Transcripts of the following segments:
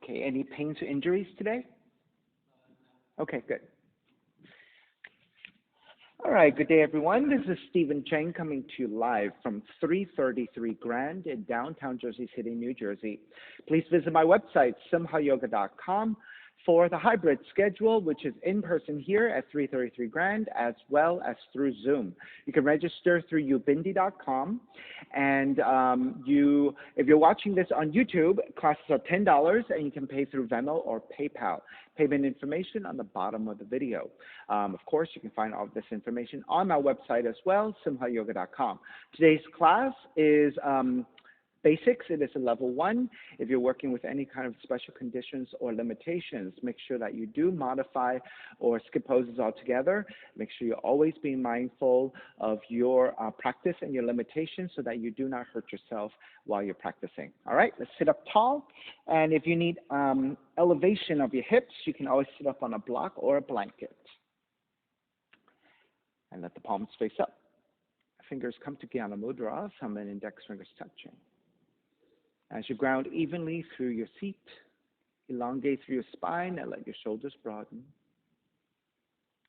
Okay, any pains or injuries today? Okay, good. All right, good day, everyone. This is Stephen Cheng coming to you live from 333 Grand in downtown Jersey City, New Jersey. Please visit my website, simhayoga.com, for the hybrid schedule, which is in person here at 333 Grand, as well as through Zoom. You can register through ubindi.com, and if you're watching this on YouTube, classes are $10, and you can pay through Venmo or PayPal. Payment information on the bottom of the video. Of course, you can find all of this information on my website as well, simhayoga.com. Today's class is basics. It is a level 1. If you're working with any kind of special conditions or limitations, make sure that you do modify or skip poses altogether. Make sure you're always being mindful of your practice and your limitations so that you do not hurt yourself while you're practicing. All right, let's sit up tall. And if you need elevation of your hips, you can always sit up on a block or a blanket. And let the palms face up. Fingers come to Jnana Mudra, thumb and index fingers touching. As you ground evenly through your seat, elongate through your spine and let your shoulders broaden.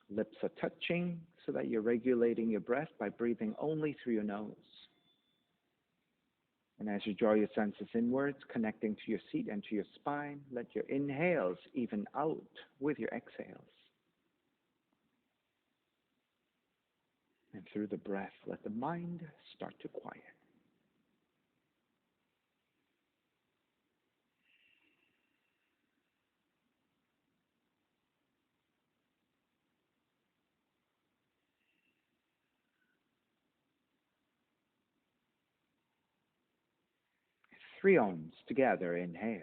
Lips are touching so that you're regulating your breath by breathing only through your nose. And as you draw your senses inwards, connecting to your seat and to your spine, let your inhales even out with your exhales. And through the breath, let the mind start to quiet. Three ohms together. Inhale.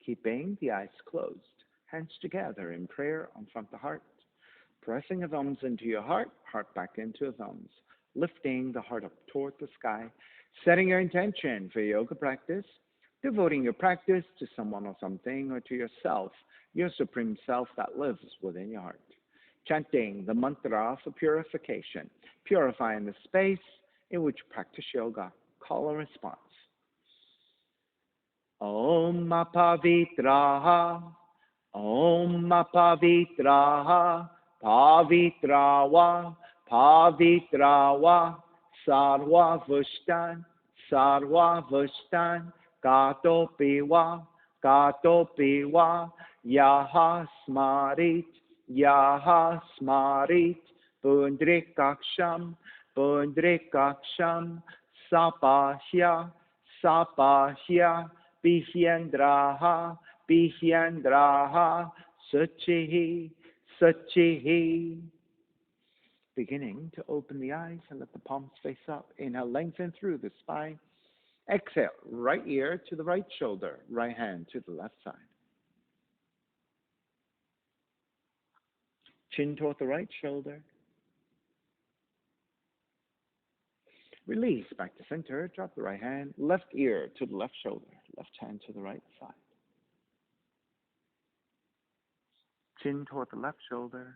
Keeping the eyes closed, hands together in prayer on front of the heart, pressing the thumbs into your heart, heart back into the thumbs, lifting the heart up toward the sky, setting your intention for yoga practice, devoting your practice to someone or something or to yourself, your supreme self that lives within your heart. Chanting the mantra for purification, purifying the space in which you practice yoga. Call and response. Om Pavitraha, Om Pavitraha, Pavitrawa, Pavitrawa, Sarva Vushtan, Sarva Vushtan, Gato Piwa, Yaha Smarit, Yaha Smarit, Pundrikaksham, Pundrikaksham, Sapahya, Sapahya, Bihyendraha, Bihyendraha, Suchihi, Suchihi. Beginning to open the eyes and let the palms face up. Inhale, lengthen through the spine. Exhale, right ear to the right shoulder, right hand to the left side. Chin toward the right shoulder. Release back to center, drop the right hand, left ear to the left shoulder, left hand to the right side. Chin toward the left shoulder.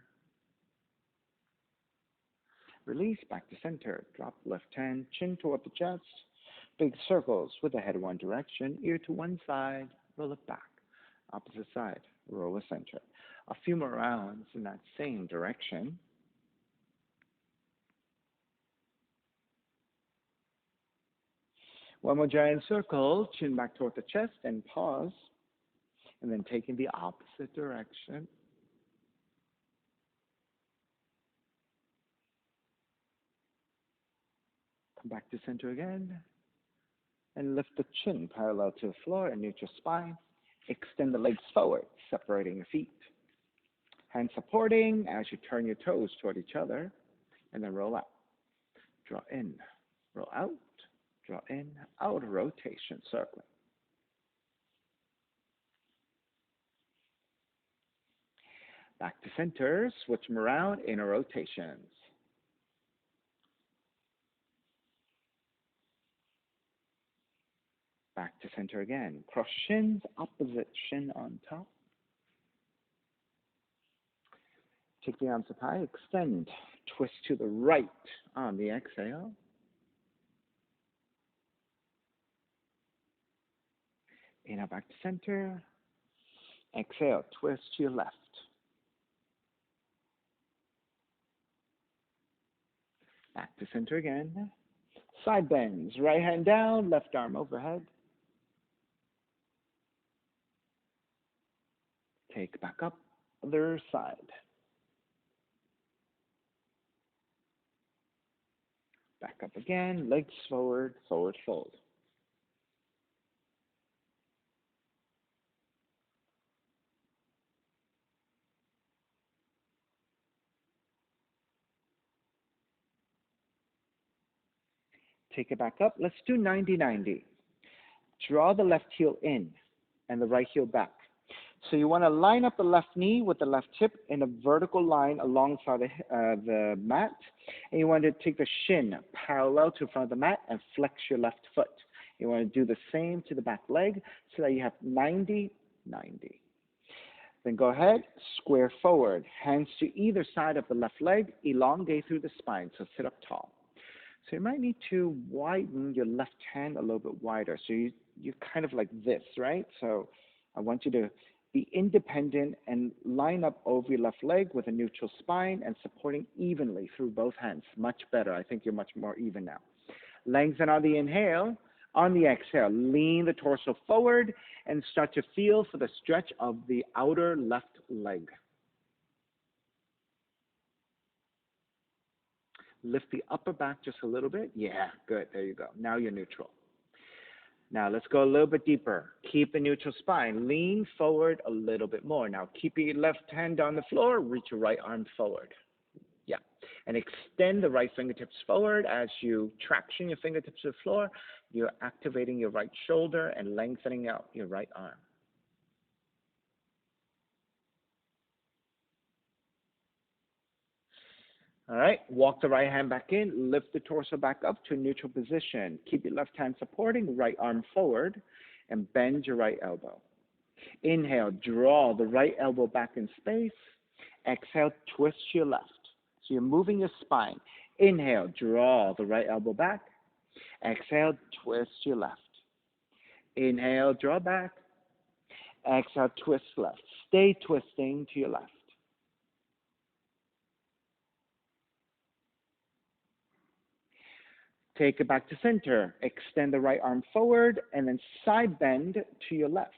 Release back to center, drop the left hand, chin toward the chest. Big circles with the head one direction, ear to one side, roll it back. Opposite side, roll the center. A few more rounds in that same direction. One more giant circle, chin back toward the chest, and pause. And then take in the opposite direction. Come back to center again. And lift the chin parallel to the floor and neutral spine. Extend the legs forward, separating your feet. Hands supporting as you turn your toes toward each other. And then roll out. Draw in, roll out. Draw in, out, rotation, circling. Back to center, switch them around, inner rotations. Back to center again. Cross shins, opposite shin on top. Take the arms up high, extend, twist to the right on the exhale. Inhale back to center. Exhale, twist to your left. Back to center again. Side bends, right hand down, left arm overhead. Take back up, other side. Back up again, legs forward, forward fold. Take it back up. Let's do 90-90. Draw the left heel in and the right heel back. So you want to line up the left knee with the left hip in a vertical line alongside the mat. And you want to take the shin parallel to the front of the mat and flex your left foot. You want to do the same to the back leg so that you have 90-90. Then go ahead, square forward. Hands to either side of the left leg, elongate through the spine, so sit up tall. So you might need to widen your left hand a little bit wider. So you're kind of like this, right? So I want you to be independent and line up over your left leg with a neutral spine and supporting evenly through both hands. Much better. I think you're much more even now. Lengthen on the inhale. On the exhale, lean the torso forward and start to feel for the stretch of the outer left leg. Lift the upper back just a little bit. Yeah, good. There you go. Now you're neutral. Now let's go a little bit deeper. Keep a neutral spine. Lean forward a little bit more. Now keep your left hand on the floor. Reach your right arm forward. Yeah. And extend the right fingertips forward. As you traction your fingertips to the floor, you're activating your right shoulder and lengthening out your right arm. All right, walk the right hand back in, lift the torso back up to a neutral position. Keep your left hand supporting, right arm forward, and bend your right elbow. Inhale, draw the right elbow back in space. Exhale, twist to your left. So you're moving your spine. Inhale, draw the right elbow back. Exhale, twist to your left. Inhale, draw back. Exhale, twist left. Stay twisting to your left. Take it back to center. Extend the right arm forward and then side bend to your left.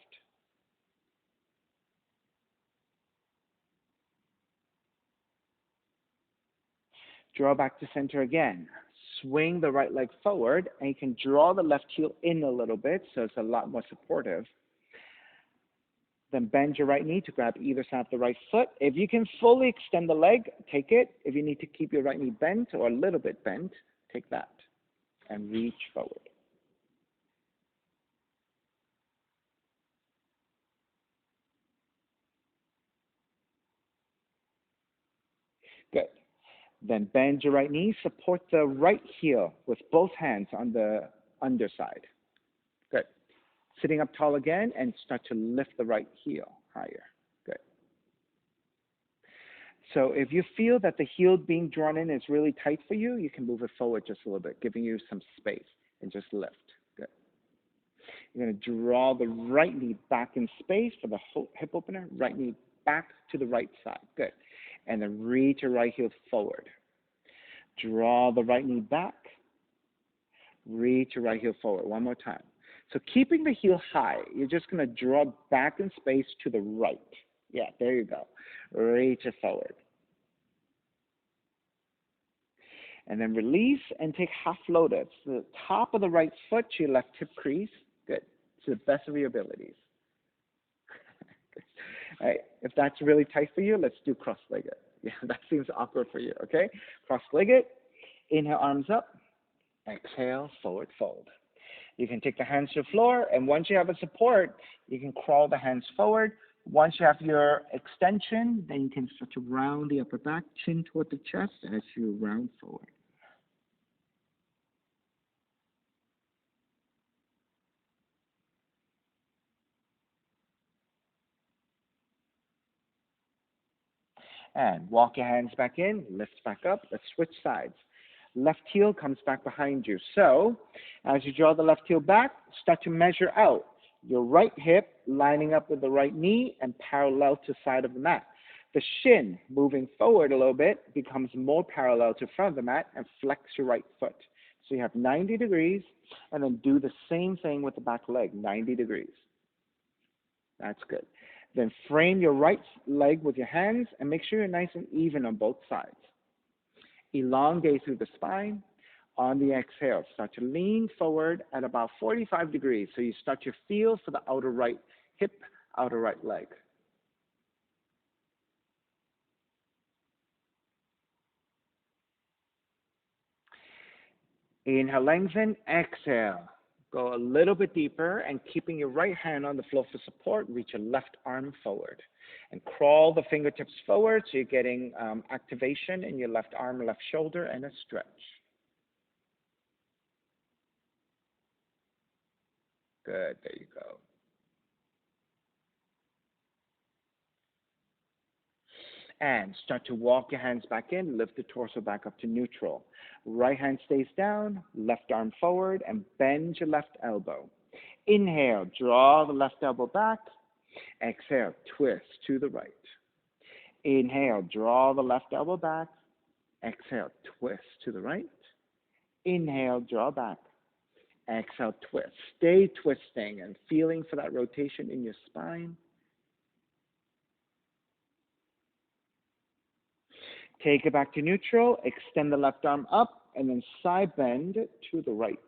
Draw back to center again. Swing the right leg forward and you can draw the left heel in a little bit so it's a lot more supportive. Then bend your right knee to grab either side of the right foot. If you can fully extend the leg, take it. If you need to keep your right knee bent or a little bit bent, take that. And reach forward. Good. Then bend your right knee, support the right heel with both hands on the underside. Good. Sitting up tall again and start to lift the right heel higher. Good. So if you feel that the heel being drawn in is really tight for you, you can move it forward just a little bit, giving you some space and just lift. Good. You're going to draw the right knee back in space for the hip opener, right knee back to the right side. Good. And then reach your right heel forward. Draw the right knee back. Reach your right heel forward. One more time. So keeping the heel high, you're just going to draw back in space to the right. Yeah, there you go. Reach it forward. And then release and take half lotus. The top of the right foot to your left hip crease. Good. To the best of your abilities. All right. If that's really tight for you, let's do cross-legged. Yeah, that seems awkward for you, okay? Cross-legged. Inhale, arms up. Exhale, forward fold. You can take the hands to the floor, and once you have a support, you can crawl the hands forward Once you have your extension, then you can start to round the upper back, chin toward the chest as you round forward. And walk your hands back in, lift back up. Let's switch sides. Left heel comes back behind you. So as you draw the left heel back, start to measure out your right hip lining up with the right knee and parallel to the side of the mat. The shin moving forward a little bit becomes more parallel to the front of the mat, and flex your right foot. So you have 90 degrees, and then do the same thing with the back leg, 90 degrees. That's good. Then frame your right leg with your hands and make sure you're nice and even on both sides. Elongate through the spine. On the exhale, start to lean forward at about 45 degrees. So you start to feel for the outer right hip, outer right leg. Inhale, lengthen. Exhale. Go a little bit deeper, and keeping your right hand on the floor for support, reach your left arm forward. And crawl the fingertips forward so you're getting activation in your left arm, left shoulder, and a stretch. Good, there you go. And start to walk your hands back in, lift the torso back up to neutral. Right hand stays down, left arm forward, and bend your left elbow. Inhale, draw the left elbow back. Exhale, twist to the right. Inhale, draw the left elbow back. Exhale, twist to the right. Inhale, draw back. Exhale, twist. Stay twisting and feeling for that rotation in your spine. Take it back to neutral. Extend the left arm up and then side bend to the right.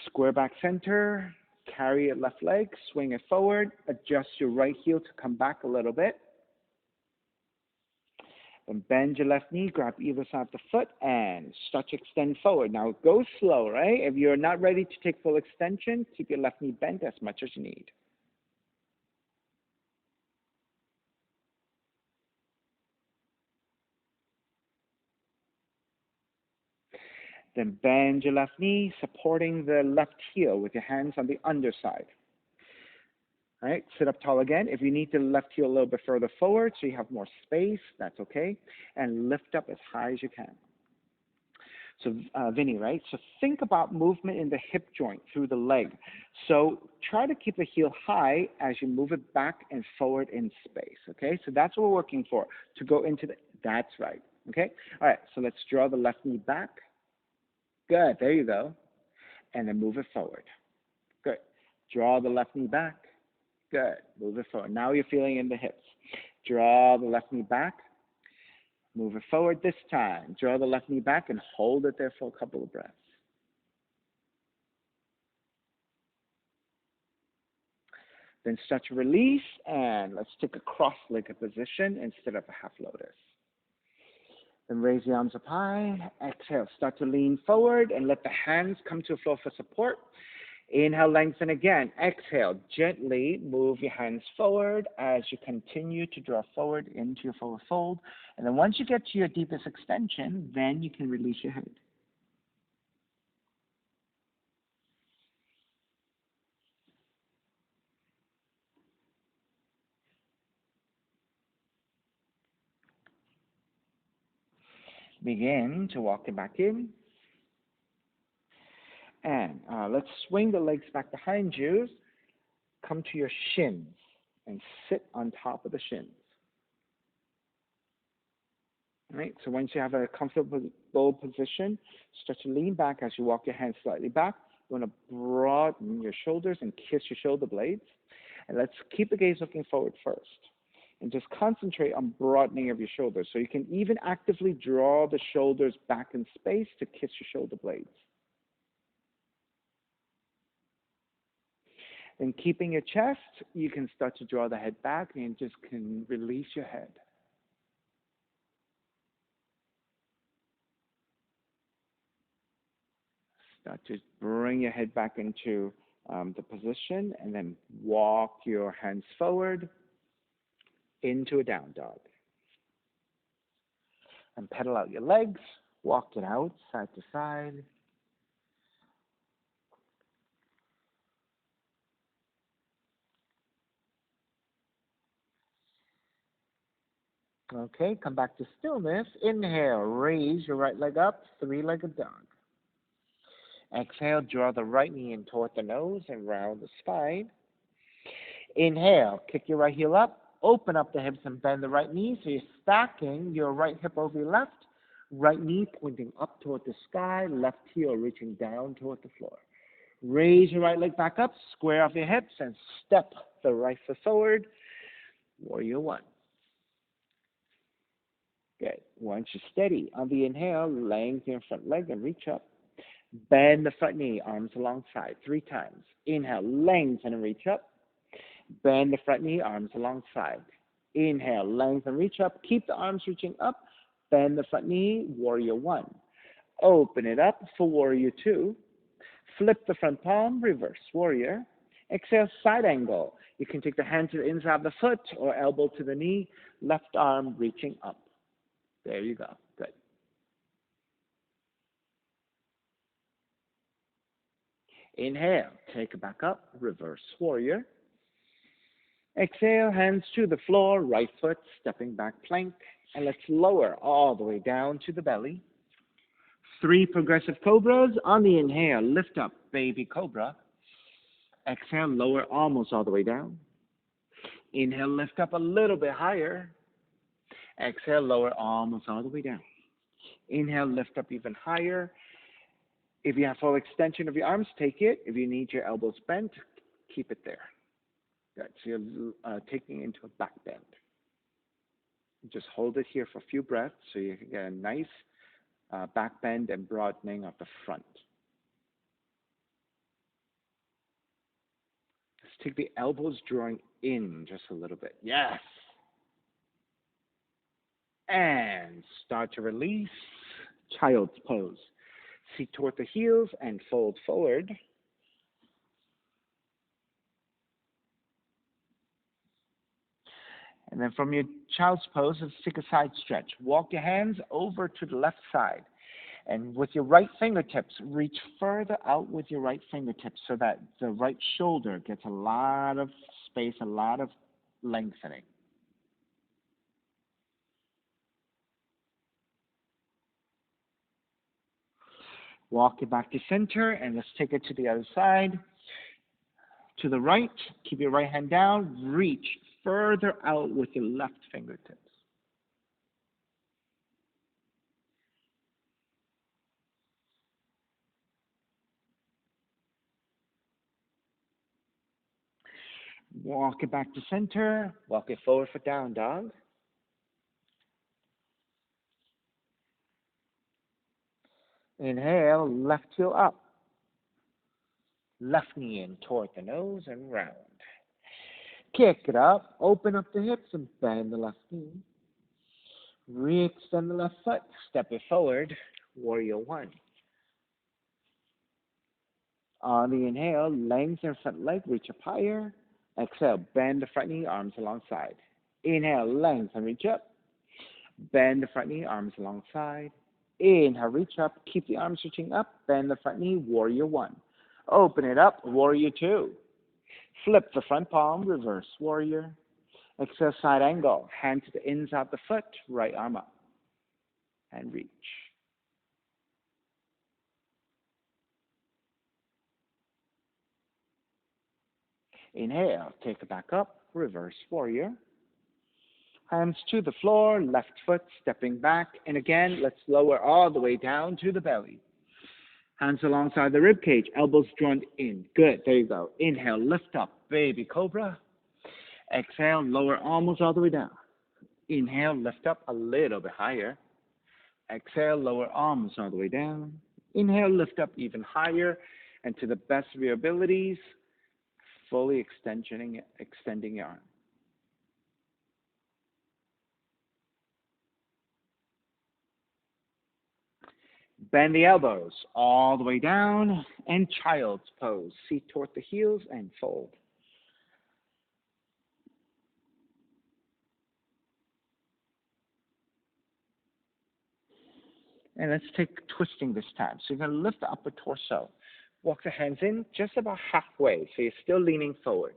Square back center. Carry your left leg. Swing it forward. Adjust your right heel to come back a little bit. Then bend your left knee, grab either side of the foot, and start to extend forward. Now, go slow, right? If you're not ready to take full extension, keep your left knee bent as much as you need. Then bend your left knee, supporting the left heel with your hands on the underside. All right, sit up tall again. If you need the left heel a little bit further forward so you have more space, that's okay. And lift up as high as you can. So, Vinny, right? So think about movement in the hip joint through the leg. So try to keep the heel high as you move it back and forward in space, okay? So that's what we're working for, to go into the, that's right, okay? All right, so let's draw the left knee back. Good, there you go. And then move it forward. Good. Draw the left knee back. Good, move it forward. Now you're feeling in the hips. Draw the left knee back. Move it forward this time. Draw the left knee back and hold it there for a couple of breaths. Then start to release, and let's take a cross-legged position instead of a half lotus. Then raise the arms up high. Exhale, start to lean forward and let the hands come to the floor for support. Inhale, lengthen again. Exhale, gently move your hands forward as you continue to draw forward into your forward fold. And then once you get to your deepest extension, then you can release your head. Begin to walk it back in. And let's swing the legs back behind you. Come to your shins and sit on top of the shins. All right, so once you have a comfortable position, start to lean back as you walk your hands slightly back. You want to broaden your shoulders and kiss your shoulder blades. And let's keep the gaze looking forward first. And just concentrate on broadening of your shoulders. So you can even actively draw the shoulders back in space to kiss your shoulder blades. And keeping your chest, you can start to draw the head back and just can release your head. Start to bring your head back into the position, and then walk your hands forward into a down dog. And pedal out your legs, walk it out side to side. Okay, come back to stillness. Inhale, raise your right leg up, three-legged dog. Exhale, draw the right knee in toward the nose and round the spine. Inhale, kick your right heel up, open up the hips and bend the right knee. So you're stacking your right hip over your left, right knee pointing up toward the sky, left heel reaching down toward the floor. Raise your right leg back up, square off your hips, and step the right foot forward. Warrior one. Good. Once you're steady, on the inhale, lengthen your front leg and reach up. Bend the front knee, arms alongside, 3 times. Inhale, lengthen and reach up. Bend the front knee, arms alongside. Inhale, lengthen and reach up. Keep the arms reaching up. Bend the front knee, warrior one. Open it up for warrior two. Flip the front palm, reverse warrior. Exhale, side angle. You can take the hand to the inside of the foot or elbow to the knee, left arm reaching up. There you go. Good. Inhale, take it back up, reverse warrior. Exhale, hands to the floor, right foot stepping back plank, and let's lower all the way down to the belly. 3 progressive cobras. On the inhale, lift up, baby cobra. Exhale, lower almost all the way down. Inhale, lift up a little bit higher. Exhale, lower almost all the way down. Inhale, lift up even higher. If you have full extension of your arms, take it. If you need your elbows bent, keep it there. Good. So you're taking into a back bend. Just hold it here for a few breaths so you can get a nice back bend and broadening of the front. Let's take the elbows drawing in just a little bit. Yes. And start to release. Child's pose. Seat toward the heels and fold forward. And then from your child's pose, let's take a side stretch. Walk your hands over to the left side. And with your right fingertips, reach further out with your right fingertips so that the right shoulder gets a lot of space, a lot of lengthening. Walk it back to center, and let's take it to the other side. To the right, keep your right hand down. Reach further out with your left fingertips. Walk it back to center. Walk it forward for down dog. Inhale, left heel up. Left knee in toward the nose and round. Kick it up, open up the hips and bend the left knee. Re-extend the left foot, step it forward, warrior one. On the inhale, lengthen front leg, reach up higher. Exhale, bend the front knee, arms alongside. Inhale, lengthen, reach up. Bend the front knee, arms alongside. Inhale, reach up, keep the arms reaching up, bend the front knee, warrior one. Open it up, warrior two. Flip the front palm, reverse warrior. Exhale, side angle, hand to the inside of the foot, right arm up, and reach. Inhale, take it back up, reverse warrior. Hands to the floor, left foot stepping back, and again, let's lower all the way down to the belly. Hands alongside the rib cage, elbows drawn in. Good, there you go. Inhale, lift up, baby cobra. Exhale, lower almost all the way down. Inhale, lift up a little bit higher. Exhale, lower almost all the way down. Inhale, lift up even higher, and to the best of your abilities, fully extending your arm. Bend the elbows all the way down and child's pose. Feet toward the heels and fold. And let's take twisting this time. So you're going to lift the upper torso. Walk the hands in just about halfway, so you're still leaning forward.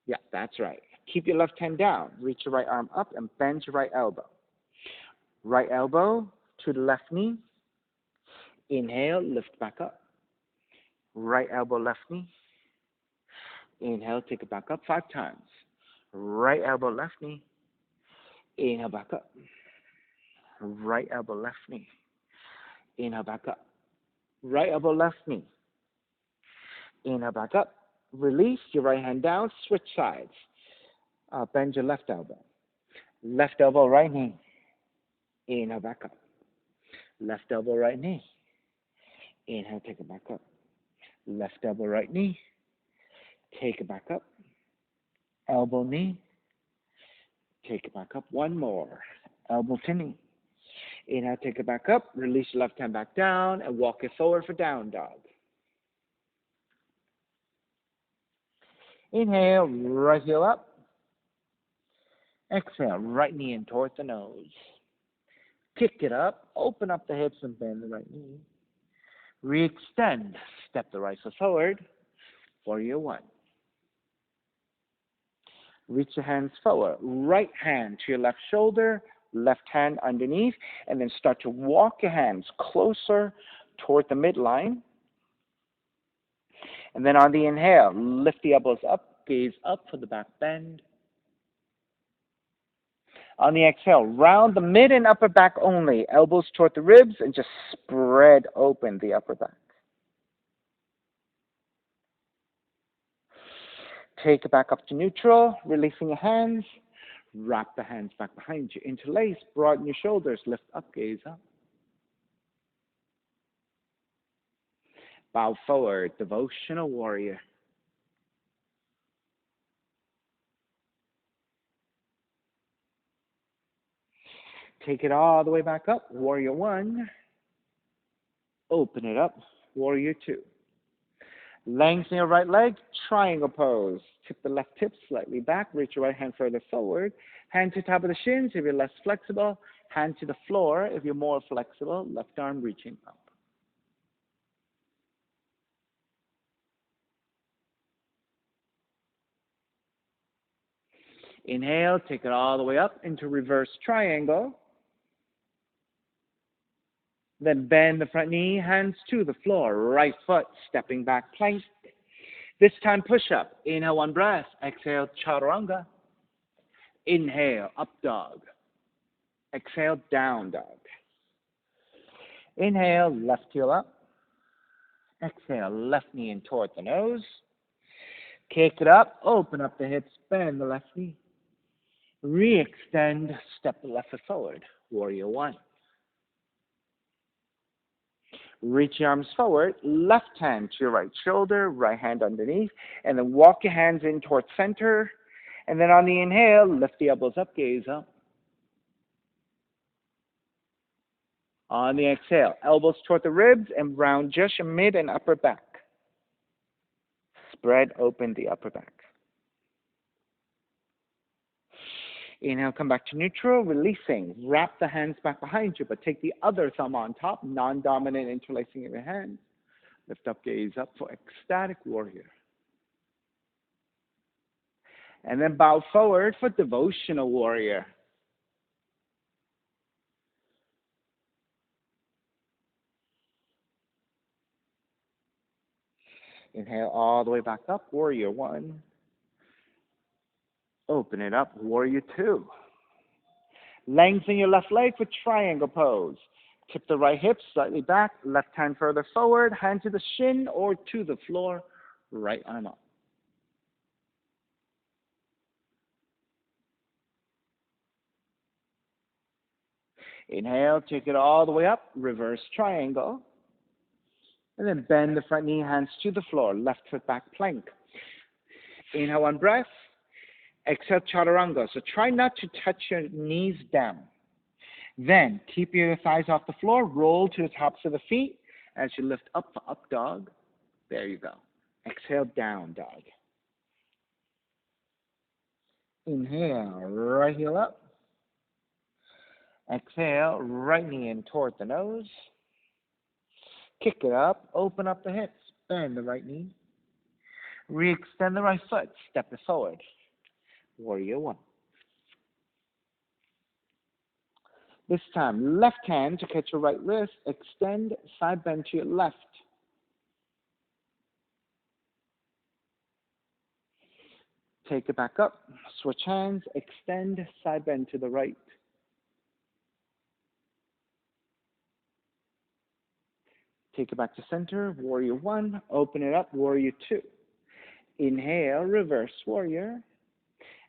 Yeah, that's right. Keep your left hand down. Reach your right arm up and bend your right elbow. Right elbow to the left knee. Inhale, lift back up. Right elbow, left knee. Inhale, take it back up 5 times. Right elbow, left knee. Inhale, back up. Right elbow, left knee. Inhale, back up. Right elbow, left knee. Inhale, back up. Release your right hand down. Switch sides. Bend your left elbow. Left elbow, right knee. Inhale, back up. Left elbow, right knee. Inhale, take it back up. Left elbow, right knee. Take it back up. Elbow, knee. Take it back up. One more. Elbow to knee. Inhale, take it back up. Release your left hand back down and walk it forward for down dog. Inhale, right heel up. Exhale, right knee in towards the nose. Kick it up. Open up the hips and bend the right knee. Re-extend. Step the right foot forward. Warrior 1. Reach your hands forward. Right hand to your left shoulder, left hand underneath, and then start to walk your hands closer toward the midline. And then on the inhale, lift the elbows up, gaze up for the back bend. On the exhale, round the mid and upper back only, elbows toward the ribs, and just spread open the upper back. Take it back up to neutral, releasing your hands. Wrap the hands back behind you. Interlace, broaden your shoulders, lift up, gaze up. Bow forward, devotional warrior. Take it all the way back up, warrior 1. Open it up, warrior 2. Lengthen your right leg, triangle pose. Tip the left hip slightly back, reach your right hand further forward. Hand to top of the shins if you're less flexible. Hand to the floor if you're more flexible. Left arm reaching up. Inhale, take it all the way up into reverse triangle. Then bend the front knee, hands to the floor. Right foot, stepping back, plank. This time push up. Inhale, 1 breath. Exhale, chaturanga. Inhale, up dog. Exhale, down dog. Inhale, left heel up. Exhale, left knee in toward the nose. Kick it up, open up the hips, bend the left knee. Re-extend, step the left foot forward. Warrior 1. Reach your arms forward, left hand to your right shoulder, right hand underneath, and then walk your hands in towards center. And then on the inhale, lift the elbows up, gaze up. On the exhale, elbows toward the ribs and round just your mid and upper back. Spread open the upper back. Inhale, come back to neutral, releasing. Wrap the hands back behind you, but take the other thumb on top, non-dominant interlacing of your hands. Lift up, gaze up for ecstatic warrior. And then bow forward for devotional warrior. Inhale all the way back up, warrior 1. Open it up, warrior 2. Lengthen your left leg for triangle pose. Tip the right hip slightly back, left hand further forward, hand to the shin or to the floor, right arm up. Inhale, take it all the way up, reverse triangle. And then bend the front knee, hands to the floor, left foot back plank. Inhale, 1 breath. Exhale, chaturanga. So try not to touch your knees down. Then keep your thighs off the floor, roll to the tops of the feet as you lift up for up dog. There you go. Exhale, down dog. Inhale, right heel up. Exhale, right knee in toward the nose. Kick it up, open up the hips, bend the right knee. Re-extend the right foot, step it forward. Warrior one. This time, left hand to catch your right wrist, extend, side bend to your left. Take it back up, switch hands, extend, side bend to the right. Take it back to center, warrior one, open it up, warrior two. Inhale, reverse warrior.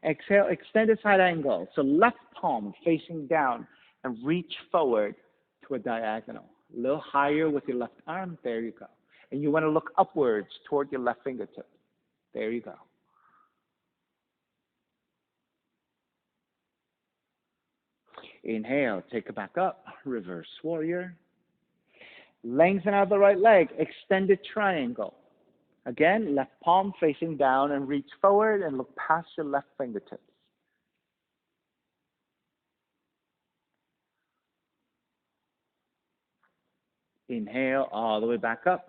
Exhale, extended side angle. So left palm facing down and reach forward to a diagonal. A little higher with your left arm. There you go. And you want to look upwards toward your left fingertip. There you go. Inhale, take it back up. Reverse warrior. Lengthen out the right leg. Extended triangle. Again, left palm facing down and reach forward and look past your left fingertips. Inhale all the way back up.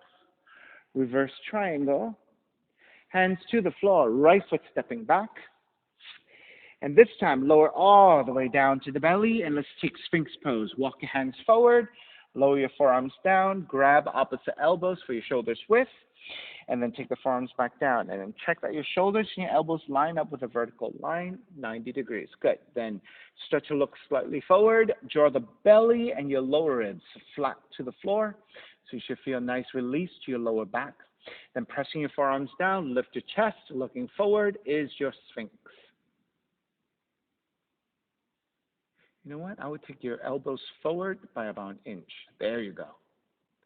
Reverse triangle. Hands to the floor, right foot stepping back. And this time, lower all the way down to the belly, and let's take Sphinx Pose. Walk your hands forward, lower your forearms down, grab opposite elbows for your shoulders width, and then take the forearms back down. And then check that your shoulders and your elbows line up with a vertical line, 90 degrees. Good. Then start to look slightly forward. Draw the belly and your lower ribs flat to the floor. So you should feel a nice release to your lower back. Then pressing your forearms down, lift your chest. Looking forward is your Sphinx. You know what? I would take your elbows forward by about an inch. There you go.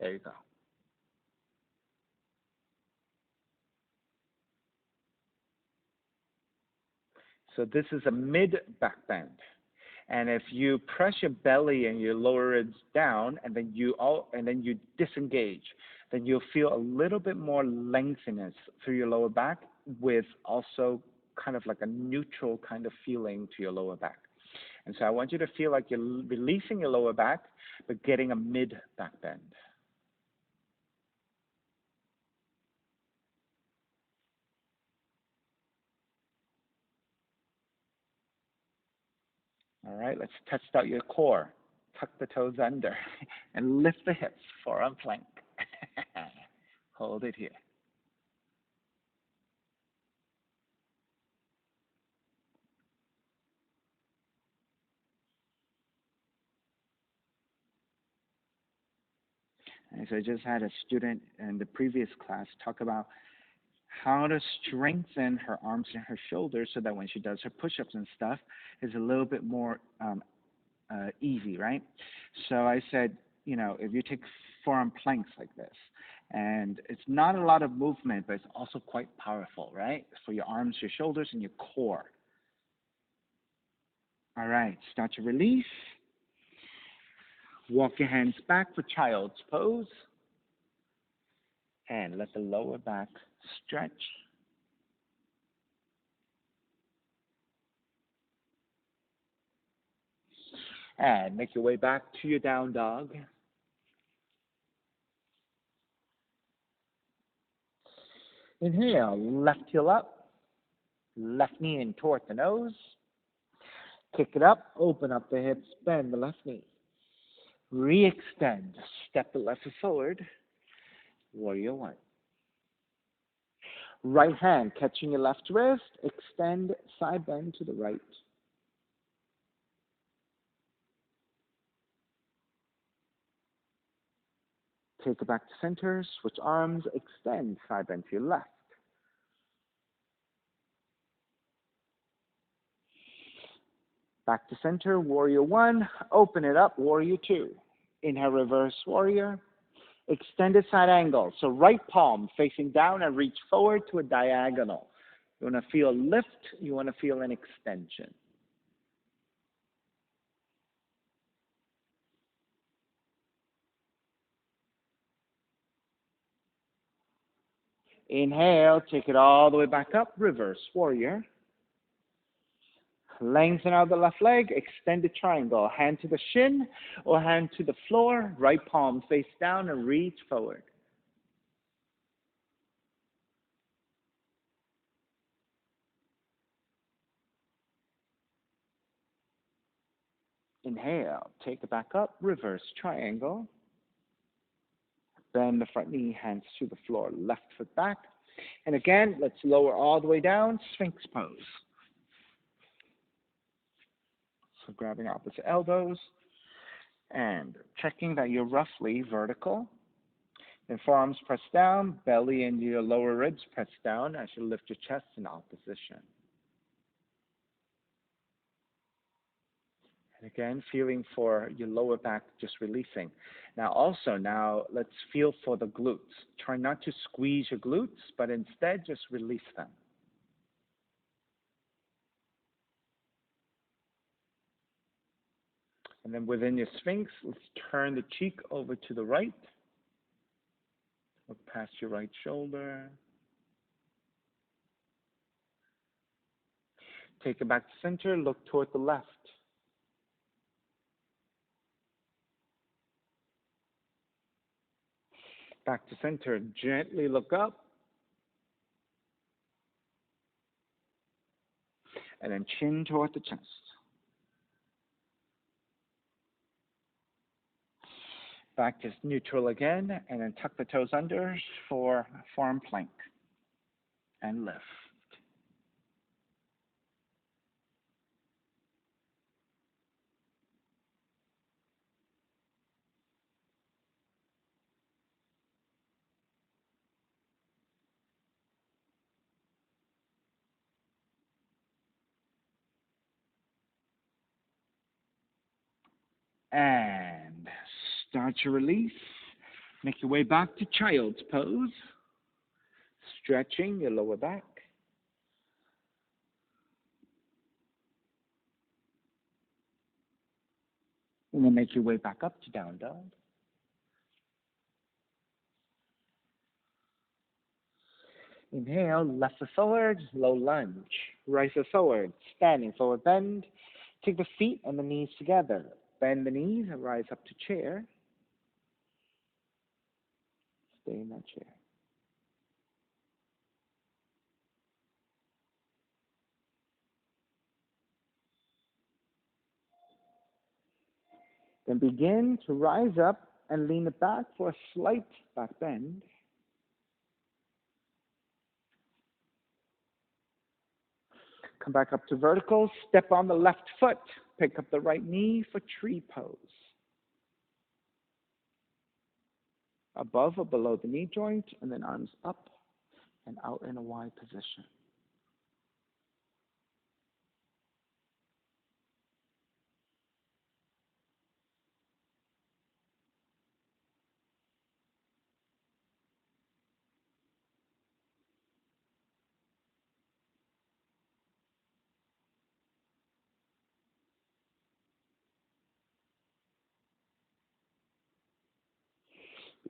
There you go. So this is a mid back bend. And if you press your belly and your lower ribs down and then you disengage, then you'll feel a little bit more lengthiness through your lower back with also kind of like a neutral kind of feeling to your lower back. And so I want you to feel like you're releasing your lower back, but getting a mid back bend. All right, let's test out your core. Tuck the toes under and lift the hips, forearm plank. Hold it here. And so I just had a student in the previous class talk about how to strengthen her arms and her shoulders so that when she does her push-ups and stuff, it's a little bit more easy, right? So I said, you know, if you take forearm planks like this, and it's not a lot of movement, but it's also quite powerful, right? For your arms, your shoulders, and your core. All right, start to release. Walk your hands back for child's pose. And let the lower back stretch. And make your way back to your down dog. Inhale, left heel up, left knee in toward the nose. Kick it up, open up the hips, bend the left knee. Re-extend, step the left foot forward. Warrior one. Right hand catching your left wrist, extend, side bend to the right. Take it back to center, switch arms, extend, side bend to your left. Back to center, warrior one, open it up, warrior two. Inhale, reverse warrior. Extended side angle. So right palm facing down and reach forward to a diagonal. You want to feel a lift, you want to feel an extension. Inhale, take it all the way back up, reverse warrior. Lengthen out the left leg, extended triangle. Hand to the shin or hand to the floor, right palm face down and reach forward. Inhale, take it back up, reverse triangle. Bend the front knee, hands to the floor, left foot back. And again, let's lower all the way down, Sphinx Pose. So grabbing opposite elbows and checking that you're roughly vertical. Then forearms press down, belly and your lower ribs press down as you lift your chest in opposition. And again, feeling for your lower back just releasing. Now let's feel for the glutes. Try not to squeeze your glutes, but instead just release them. And then within your Sphinx, let's turn the cheek over to the right. Look past your right shoulder. Take it back to center, look toward the left. Back to center, gently look up. And then chin toward the chest. Back to neutral again, and then tuck the toes under for forearm plank. And lift. And start your release. Make your way back to child's pose. Stretching your lower back. And then make your way back up to down dog. Inhale, left foot forward, low lunge. Right foot forward, standing forward bend. Take the feet and the knees together. Bend the knees and rise up to chair. Stay in that chair. Then begin to rise up and lean it back for a slight back bend. Come back up to vertical. Step on the left foot. Pick up the right knee for tree pose. Above or below the knee joint, and then arms up and out in a wide position.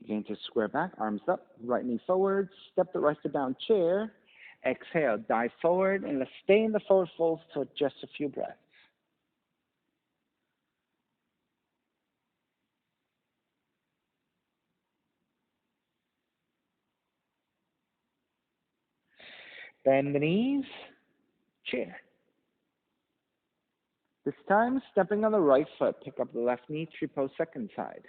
Begin to square back, arms up, right knee forward, step the right foot down, chair. Exhale, dive forward, and let's stay in the forward fold for just a few breaths. Bend the knees, chair. This time, stepping on the right foot, pick up the left knee, tree pose second side.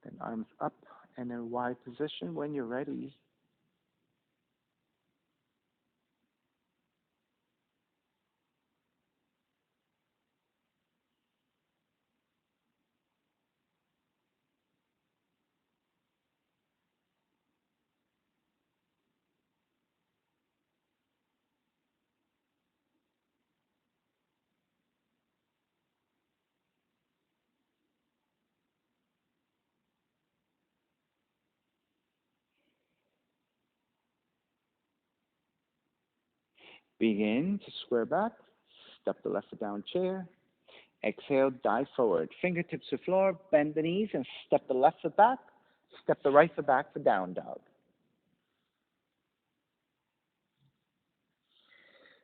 Then arms up and in wide position when you're ready. Begin to square back, step the left foot down, chair. Exhale, dive forward. Fingertips to floor, bend the knees, and step the left foot back. Step the right foot back for down dog.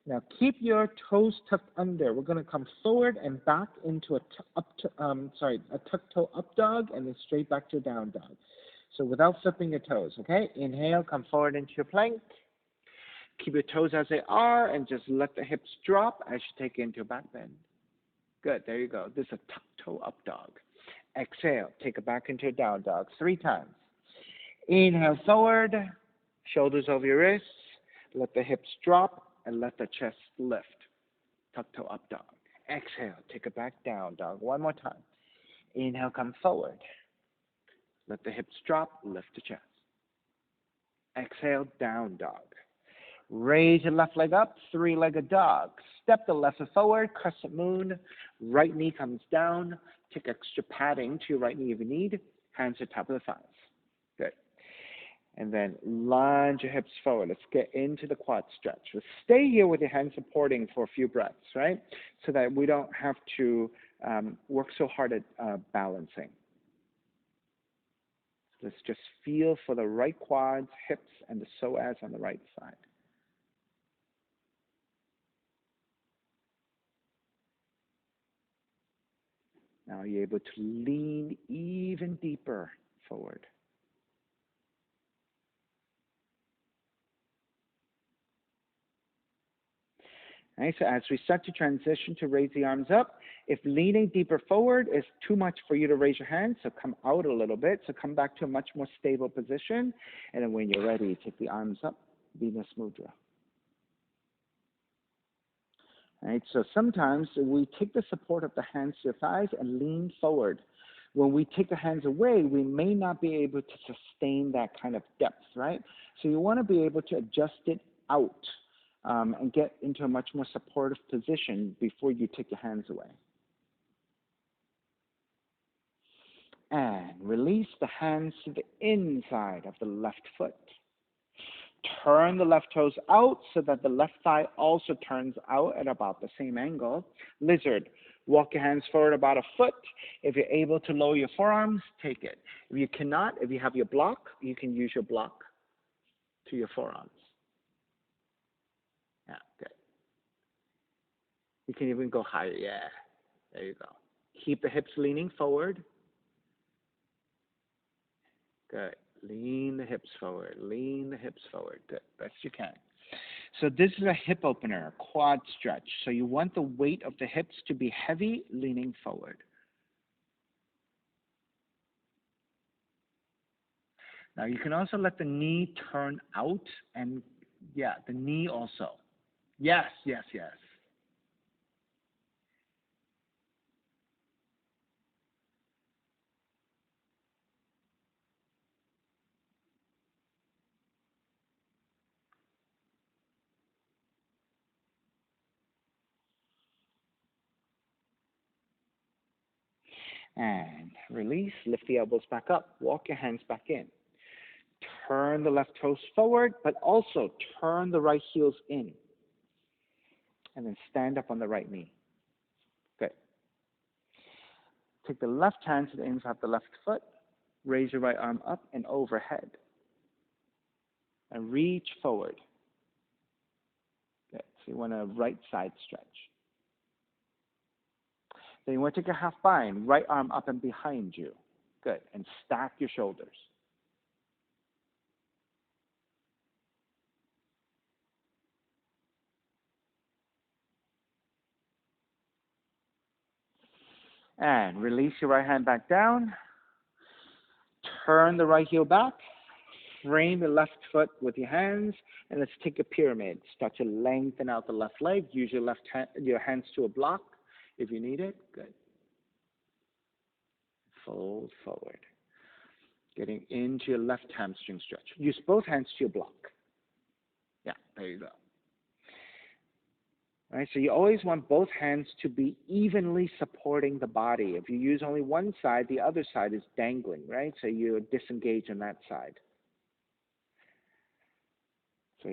Now keep your toes tucked under. We're going to come forward and back into a tuck toe up dog, and then straight back to a down dog. So without flipping your toes, okay? Inhale, come forward into your plank. Keep your toes as they are, and just let the hips drop as you take it into a back bend. Good, there you go. This is a tuck toe up dog. Exhale, take it back into a down dog 3 times. Inhale forward, shoulders over your wrists, let the hips drop, and let the chest lift. Tuck toe up dog. Exhale, take it back down dog. One more time. Inhale, come forward. Let the hips drop, lift the chest. Exhale, down dog. Raise your left leg up, 3-legged dog. Step the left foot forward, crescent moon. Right knee comes down. Take extra padding to your right knee if you need. Hands to top of the thighs. Good. And then lunge your hips forward. Let's get into the quad stretch. Let's stay here with your hands supporting for a few breaths, right? So that we don't have to work so hard at balancing. Let's just feel for the right quads, hips, and the psoas on the right side. Now you're able to lean even deeper forward. Right, so as we start to transition to raise the arms up, if leaning deeper forward is too much for you to raise your hands, so come out a little bit. So come back to a much more stable position. And then when you're ready, take the arms up, Venus Mudra. Right, so sometimes we take the support of the hands to the thighs and lean forward. When we take the hands away, we may not be able to sustain that kind of depth, right? So you want to be able to adjust it out. And get into a much more supportive position before you take your hands away. And release the hands to the inside of the left foot. Turn the left toes out so that the left thigh also turns out at about the same angle. Lizard. Walk your hands forward about a foot. If you're able to lower your forearms, take it. If you cannot, if you have your block, you can use your block to your forearms. Yeah, good. You can even go higher. Yeah, there you go. Keep the hips leaning forward. Good. Lean the hips forward. Lean the hips forward. Good. Best you can. So this is a hip opener, quad stretch. So you want the weight of the hips to be heavy, leaning forward. Now you can also let the knee turn out, and yeah, the knee also. Yes, yes, yes. And release, lift the elbows back up, walk your hands back in. Turn the left toes forward, but also turn the right heels in. And then stand up on the right knee. Good. Take the left hand to the inside of the left foot. Raise your right arm up and overhead. And reach forward. Good. So you want a right side stretch. Then you want to take a half bind, right arm up and behind you. Good. And stack your shoulders. And release your right hand back down. Turn the right heel back. Frame the left foot with your hands. And let's take a pyramid. Start to lengthen out the left leg. Use your hands to a block if you need it. Good. Fold forward. Getting into your left hamstring stretch. Use both hands to your block. Yeah, there you go. All right, so you always want both hands to be evenly supporting the body. If you use only one side, the other side is dangling, right? So you disengage on that side. So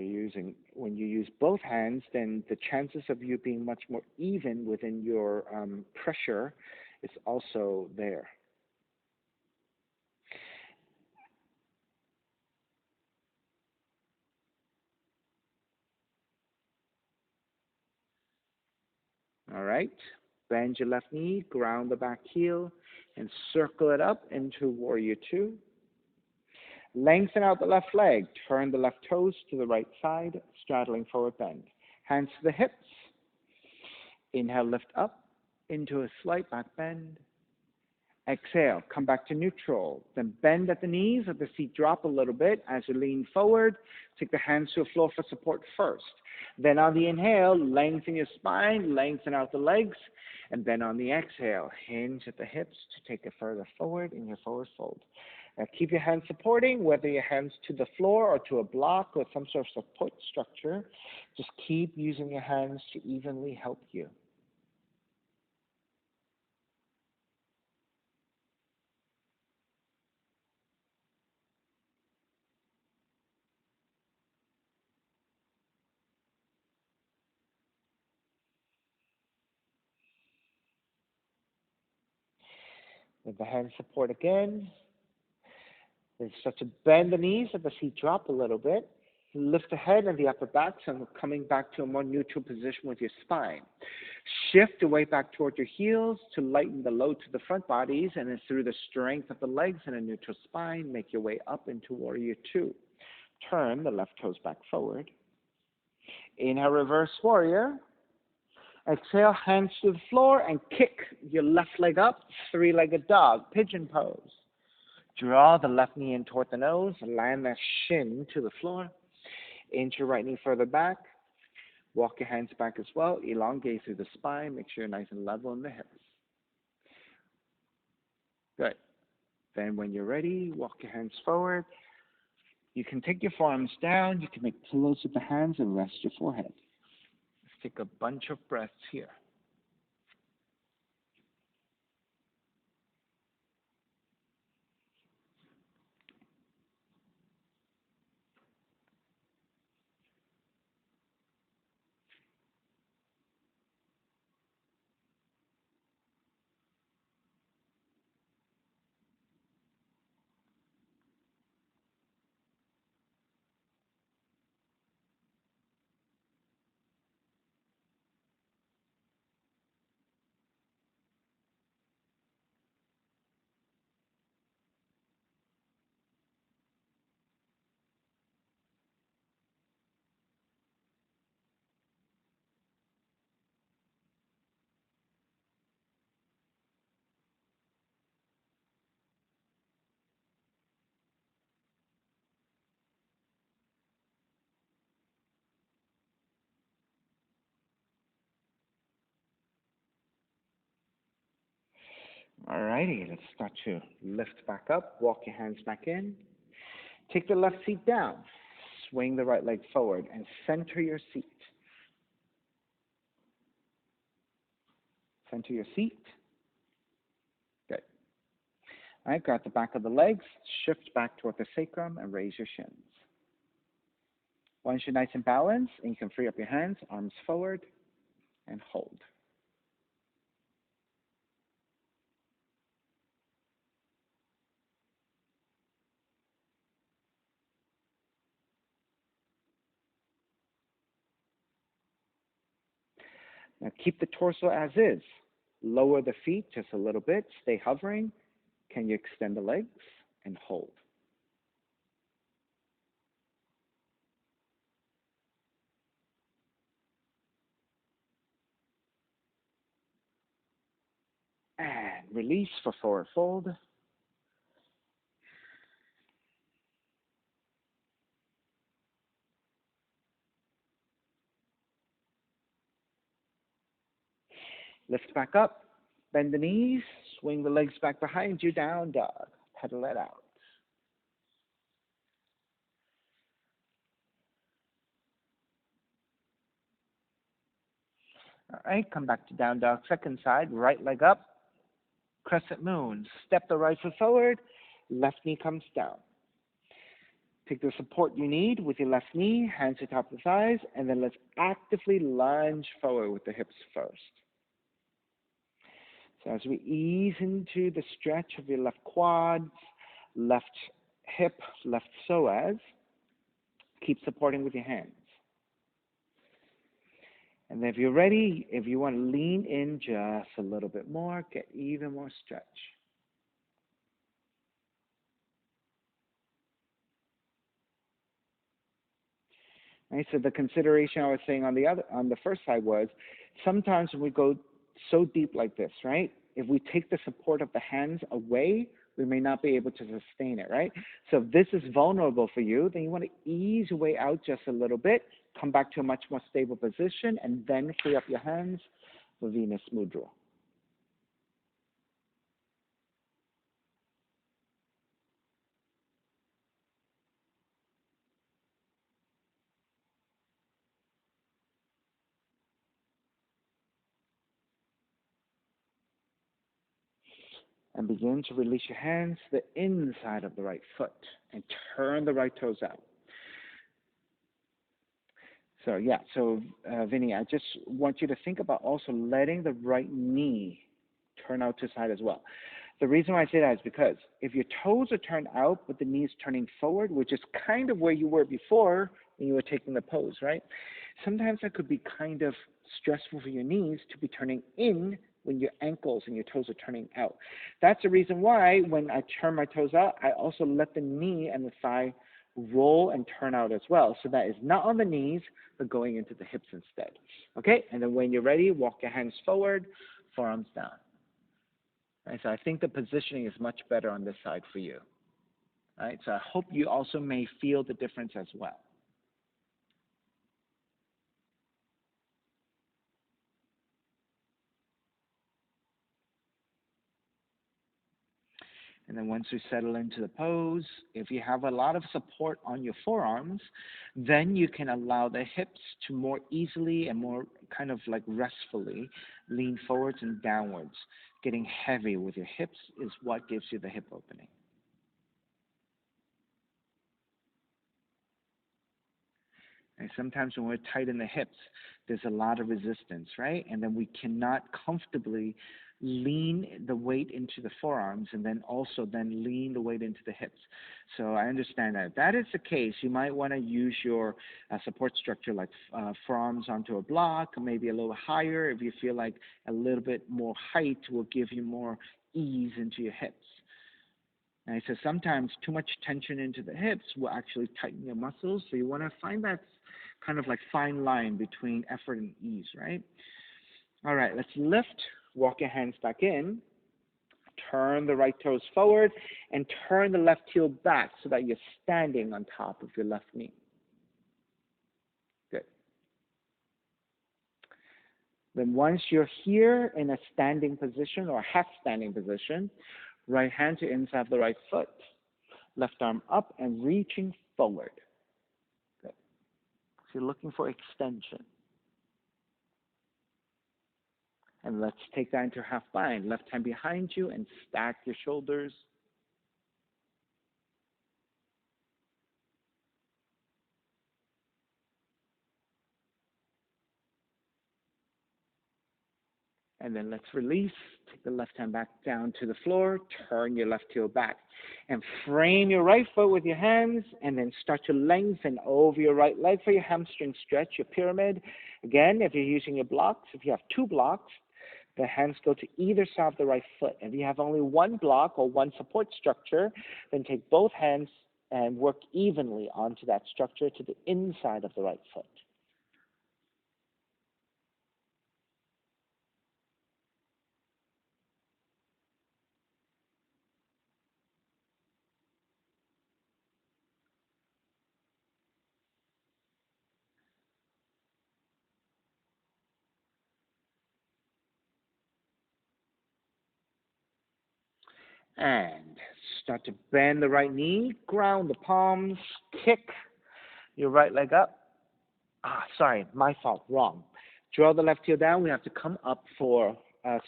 when you use both hands, then the chances of you being much more even within your pressure is also there. All right. Bend your left knee, ground the back heel, and circle it up into Warrior Two. Lengthen out the left leg. Turn the left toes to the right side, straddling forward bend. Hands to the hips. Inhale, lift up into a slight back bend. Exhale, come back to neutral. Then bend at the knees, let the feet drop a little bit as you lean forward. Take the hands to the floor for support first. Then on the inhale, lengthen your spine, lengthen out the legs. And then on the exhale, hinge at the hips to take it further forward in your forward fold. Now keep your hands supporting, whether your hands to the floor or to a block or some sort of support structure. Just keep using your hands to evenly help you. With the hand support again, there's such a bend the knees that the feet drop a little bit. Lift the head and the upper back, so coming back to a more neutral position with your spine. Shift the weight back toward your heels to lighten the load to the front bodies, and then through the strength of the legs and a neutral spine, make your way up into Warrior Two. Turn the left toes back forward. Inhale, reverse warrior. Exhale, hands to the floor and kick your left leg up, three-legged dog, pigeon pose. Draw the left knee in toward the nose, land that shin to the floor. Inch your right knee further back. Walk your hands back as well. Elongate through the spine. Make sure you're nice and level in the hips. Good. Then when you're ready, walk your hands forward. You can take your forearms down. You can make pillows with the hands and rest your forehead. Let's take a bunch of breaths here. All righty, let's start to lift back up. Walk your hands back in. Take the left seat down. Swing the right leg forward and center your seat. Center your seat. Good. All right, grab the back of the legs, shift back toward the sacrum, and raise your shins. Once you're nice and balanced, and you can free up your hands, arms forward, and hold. Now keep the torso as is. Lower the feet just a little bit. Stay hovering. Can you extend the legs and hold? And release for forward fold. Lift back up. Bend the knees. Swing the legs back behind you. Down dog. Pedal it out. All right, come back to down dog, second side, right leg up, crescent moon. Step the right foot forward, left knee comes down. Take the support you need with your left knee, hands to top of the thighs, and then let's actively lunge forward with the hips first. So as we ease into the stretch of your left quads, left hip, left psoas, keep supporting with your hands. And if you're ready, if you want to lean in just a little bit more, get even more stretch. Right, so the consideration I was saying on the first side was sometimes when we go so deep like this, right? If we take the support of the hands away, we may not be able to sustain it, right? So if this is vulnerable for you, then you want to ease your way out just a little bit, come back to a much more stable position, and then free up your hands for Venus Mudra. And begin to release your hands to the inside of the right foot and turn the right toes out. So Vinny, I just want you to think about also letting the right knee turn out to the side as well. The reason why I say that is because if your toes are turned out but the knees turning forward, which is kind of where you were before when you were taking the pose, right? Sometimes that could be kind of stressful for your knees to be turning in when your ankles and your toes are turning out. That's the reason why when I turn my toes out, I also let the knee and the thigh roll and turn out as well. So that is not on the knees, but going into the hips instead. Okay? And then when you're ready, walk your hands forward, forearms down. Right, so I think the positioning is much better on this side for you. Right, so I hope you also may feel the difference as well. And then once you settle into the pose, if you have a lot of support on your forearms, then you can allow the hips to more easily and more kind of like restfully lean forwards and downwards. Getting heavy with your hips is what gives you the hip opening. And sometimes when we're tight in the hips, there's a lot of resistance, right? And then we cannot comfortably lean the weight into the forearms and then also then lean the weight into the hips. So I understand that. If that is the case, you might want to use your support structure like forearms onto a block, maybe a little higher if you feel like a little bit more height will give you more ease into your hips. Right, so sometimes too much tension into the hips will actually tighten your muscles. So you want to find that kind of like fine line between effort and ease, right? All right, let's lift, walk your hands back in, turn the right toes forward, and turn the left heel back so that you're standing on top of your left knee. Good. Then once you're here in a standing position or half standing position, right hand to inside the right foot, left arm up and reaching forward. Good. So you're looking for extension. And let's take that into half bind. Left hand behind you and stack your shoulders. And then let's release. Take the left hand back down to the floor. Turn your left heel back. And frame your right foot with your hands. And then start to lengthen over your right leg for your hamstring stretch, your pyramid. Again, if you're using your blocks, if you have two blocks, the hands go to either side of the right foot. If you have only one block or one support structure, then take both hands and work evenly onto that structure to the inside of the right foot. And start to bend the right knee, ground the palms, kick your right leg up. Sorry, my fault, wrong. Draw the left heel down. We have to come up for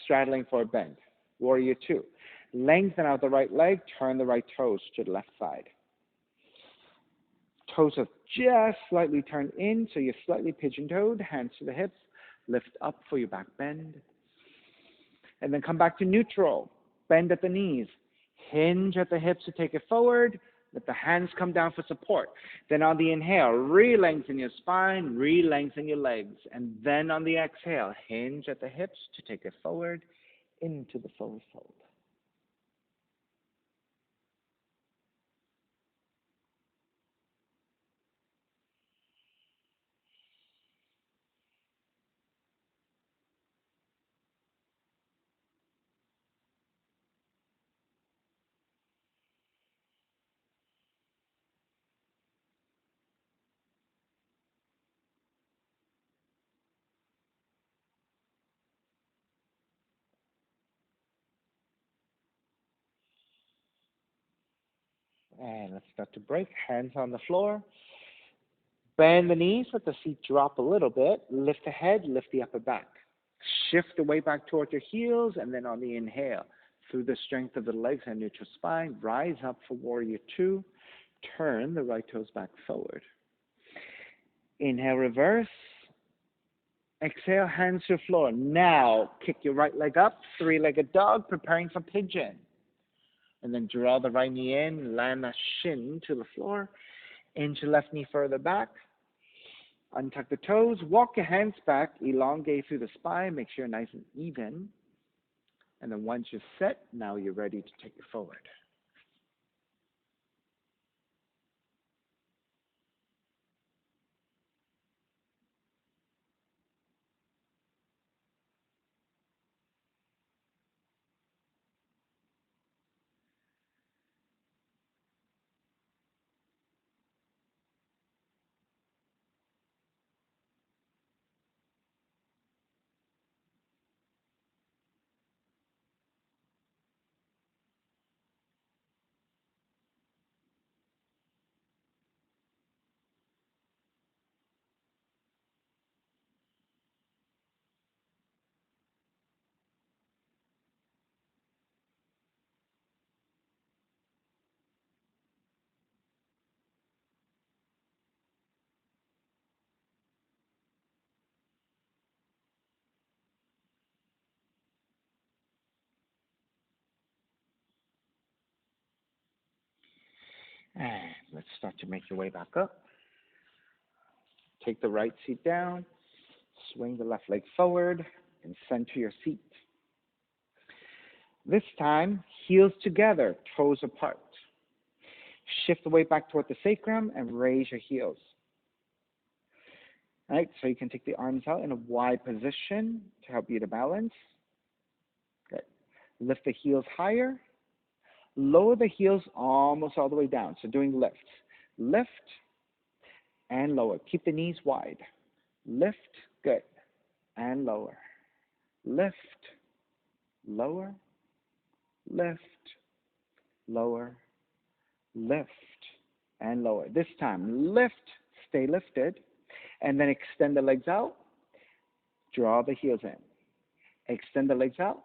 straddling for a bend. Warrior two. Lengthen out the right leg, turn the right toes to the left side. Toes are just slightly turned in, so you're slightly pigeon-toed, hands to the hips, lift up for your back bend. And then come back to neutral. Bend at the knees. Hinge at the hips to take it forward. Let the hands come down for support. Then on the inhale, re-lengthen your spine, re-lengthen your legs. And then on the exhale, hinge at the hips to take it forward into the forward fold. And let's start to break. Hands on the floor. Bend the knees, let the feet drop a little bit. Lift the head, lift the upper back. Shift the weight back toward your heels, and then on the inhale, through the strength of the legs and neutral spine, rise up for warrior two. Turn the right toes back forward. Inhale, reverse. Exhale, hands to the floor. Now, kick your right leg up, three-legged dog, preparing for pigeon. And then draw the right knee in, land that shin to the floor. Inch your left knee further back. Untuck the toes. Walk your hands back. Elongate through the spine. Make sure you're nice and even. And then once you're set, now you're ready to take it forward. And let's start to make your way back up. Take the right seat down. Swing the left leg forward and center your seat. This time, heels together, toes apart. Shift the weight back toward the sacrum and raise your heels. All right, so you can take the arms out in a wide position to help you to balance. Good. Lift the heels higher. Lower the heels almost all the way down. So doing lifts. Lift and lower. Keep the knees wide. Lift, good, and lower. Lift, lower, lift, lower, lift, and lower. This time, lift, stay lifted, and then extend the legs out. Draw the heels in. Extend the legs out.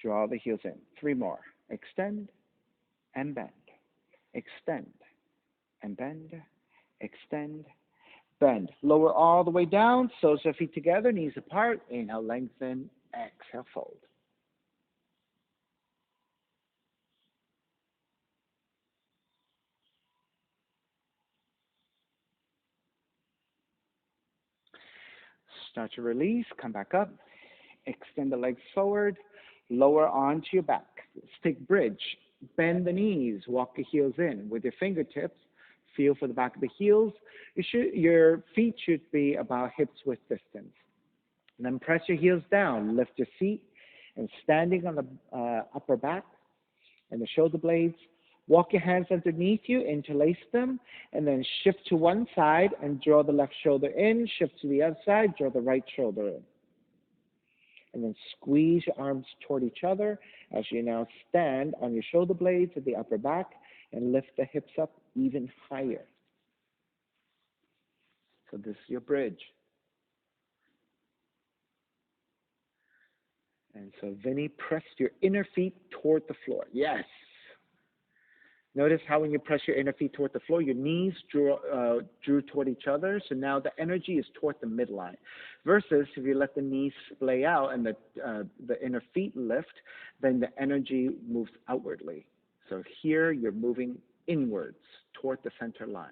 Draw the heels in. 3 more. Extend and bend. Extend and bend. Extend, bend. Lower all the way down. Soles of feet together, knees apart. Inhale, lengthen. Exhale, fold. Start to release. Come back up. Extend the legs forward. Lower onto your back. Let's take bridge. Bend the knees. Walk the heels in. With your fingertips, feel for the back of the heels. Your feet should be about hips width distance. And then press your heels down. Lift your feet. And standing on the upper back and the shoulder blades, walk your hands underneath you, interlace them, and then shift to one side and draw the left shoulder in. Shift to the other side, draw the right shoulder in. And then squeeze your arms toward each other as you now stand on your shoulder blades at the upper back and lift the hips up even higher. So this is your bridge. And so Vinny, press your inner feet toward the floor. Yes. Notice how when you press your inner feet toward the floor, your knees drew toward each other. So now the energy is toward the midline. Versus if you let the knees splay out and the inner feet lift, then the energy moves outwardly. So here you're moving inwards toward the center line.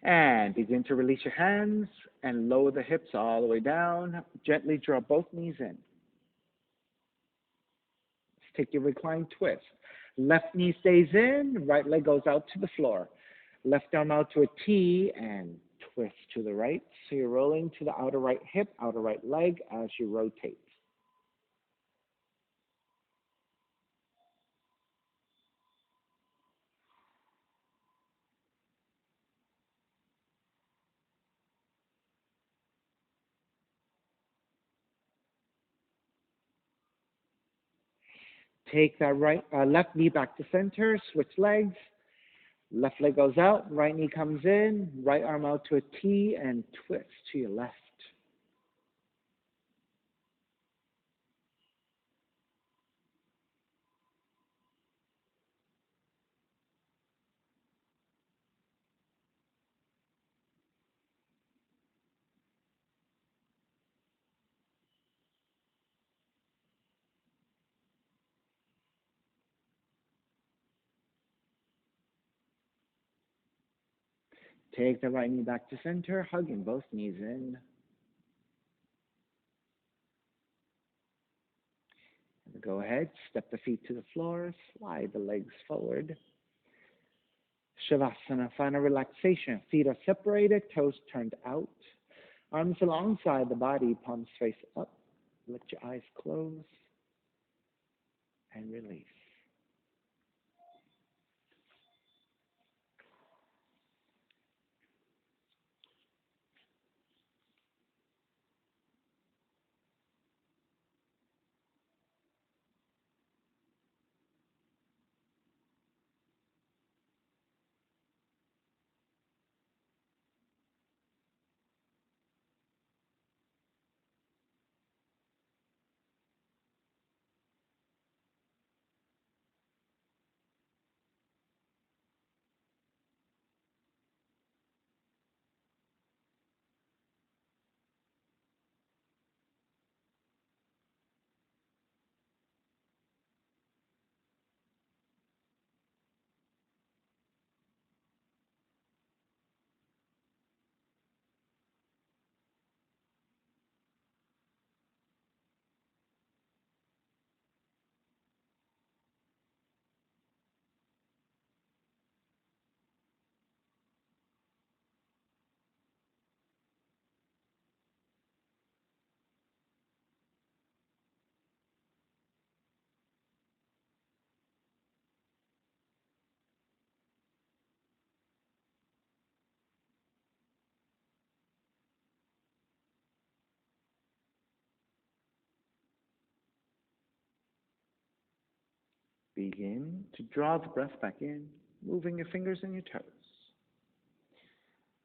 And begin to release your hands and lower the hips all the way down. Gently draw both knees in. Take your reclined twist. Left knee stays in, right leg goes out to the floor. Left arm out to a T and twist to the right. So you're rolling to the outer right hip, outer right leg as you rotate. Take that left knee back to center, switch legs. Left leg goes out, right knee comes in, right arm out to a T and twist to your left. Take the right knee back to center, hugging both knees in. And go ahead, step the feet to the floor, slide the legs forward. Shavasana, final relaxation. Feet are separated, toes turned out. Arms alongside the body, palms face up. Let your eyes close and release. Begin to draw the breath back in, moving your fingers and your toes.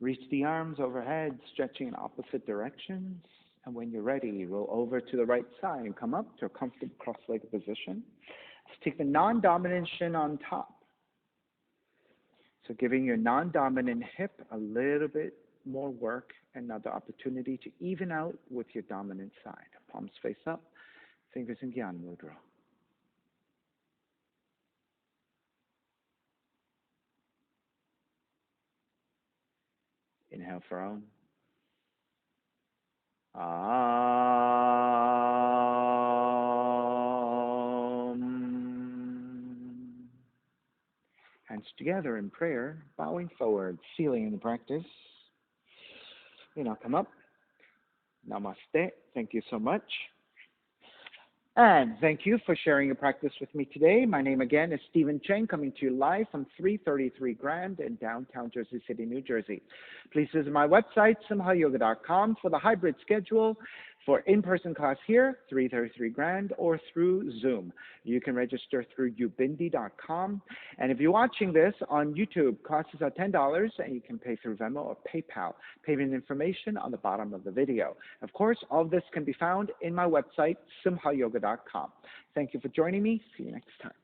Reach the arms overhead, stretching in opposite directions. And when you're ready, roll over to the right side and come up to a comfortable cross-legged position. Let's take the non-dominant shin on top. So giving your non-dominant hip a little bit more work, another opportunity to even out with your dominant side. Palms face up, fingers in Gyan Mudra. Inhale for Om. Hands together in prayer, bowing forward, sealing the practice. You now come up. Namaste. Thank you so much. And thank you for sharing your practice with me today. My name again is Stephen Cheng, coming to you live from 333 Grand in downtown Jersey City, New Jersey. Please visit my website, simhayoga.com, for the hybrid schedule for in-person class here, 333 Grand, or through Zoom. You can register through ubindi.com. And if you're watching this on YouTube, classes are $10, and you can pay through Venmo or PayPal. Payment information on the bottom of the video. Of course, all of this can be found in my website, simhayoga.com. Thank you for joining me. See you next time.